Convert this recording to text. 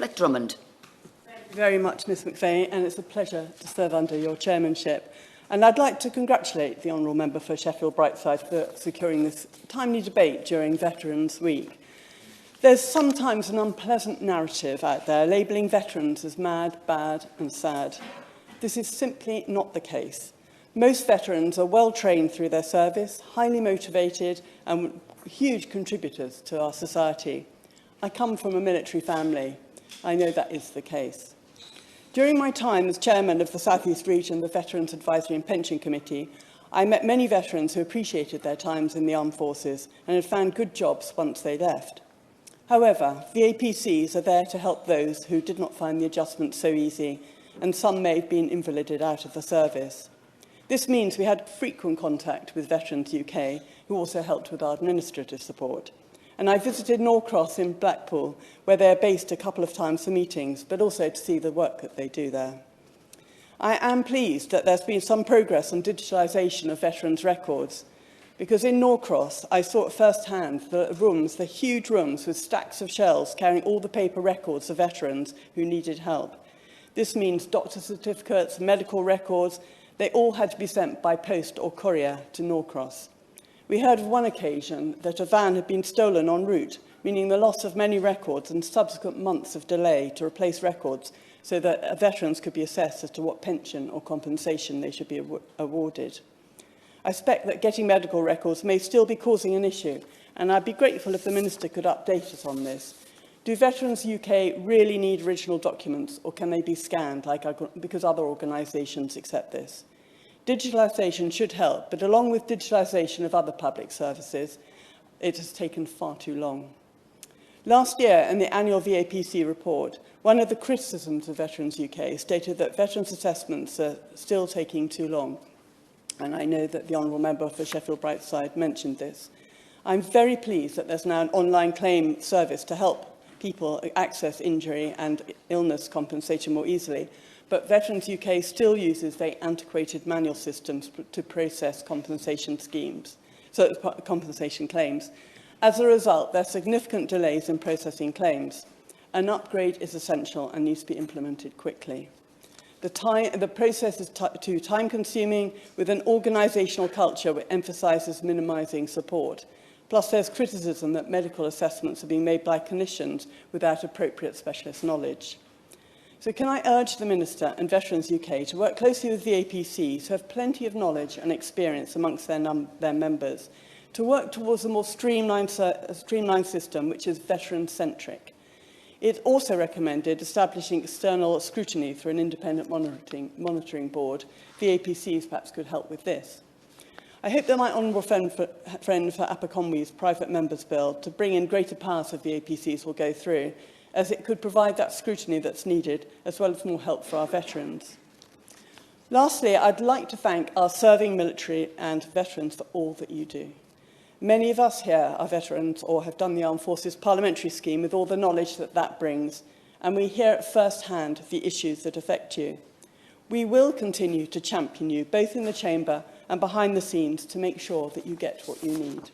Drummond. Thank you very much, Ms McVeigh, and it's a pleasure to serve under your chairmanship. And I'd like to congratulate the Honourable Member for Sheffield Brightside for securing this timely debate during Veterans Week. There's sometimes an unpleasant narrative out there labelling veterans as mad, bad and sad. This is simply not the case. Most veterans are well trained through their service, highly motivated and huge contributors to our society. I come from a military family. I know that is the case. During my time as chairman of the South East Region, the Veterans Advisory and Pension Committee, I met many veterans who appreciated their times in the armed forces and had found good jobs once they left. However, VAPCs are there to help those who did not find the adjustment so easy, and some may have been invalided out of the service. This means we had frequent contact with Veterans UK, who also helped with our administrative support. And I visited Norcross in Blackpool, where they are based a couple of times for meetings, but also to see the work that they do there. I am pleased that there's been some progress on digitalisation of veterans' records, because in Norcross, I saw at first hand the huge rooms with stacks of shelves carrying all the paper records of veterans who needed help. This means doctor certificates, medical records, they all had to be sent by post or courier to Norcross. We heard of one occasion that a van had been stolen en route, meaning the loss of many records and subsequent months of delay to replace records so that veterans could be assessed as to what pension or compensation they should be awarded. I suspect that getting medical records may still be causing an issue, and I'd be grateful if the Minister could update us on this. Do Veterans UK really need original documents, or can they be scanned because other organisations accept this? Digitalisation should help, but along with digitalisation of other public services, it has taken far too long. Last year, in the annual VAPC report, one of the criticisms of Veterans UK stated that veterans' assessments are still taking too long. And I know that the Honourable Member for Sheffield Brightside mentioned this. I'm very pleased that there's now an online claim service to help people access injury and illness compensation more easily. But Veterans UK still uses very antiquated manual systems to process compensation claims. As a result, there are significant delays in processing claims. An upgrade is essential and needs to be implemented quickly. The process is too time-consuming, with an organisational culture which emphasises minimising support. Plus, there's criticism that medical assessments are being made by clinicians without appropriate specialist knowledge. So can I urge the Minister and Veterans UK to work closely with the APCs, who have plenty of knowledge and experience amongst their members, to work towards a more streamlined system which is veteran-centric. It also recommended establishing external scrutiny through an independent monitoring board. The APCs perhaps could help with this. I hope that my honourable friend for Aberconwy's private members' bill to bring in greater powers of the APCs will go through, as it could provide that scrutiny that's needed, as well as more help for our veterans. Lastly, I'd like to thank our serving military and veterans for all that you do. Many of us here are veterans or have done the Armed Forces Parliamentary Scheme with all the knowledge that that brings, and we hear at first hand the issues that affect you. We will continue to champion you, both in the chamber and behind the scenes, to make sure that you get what you need.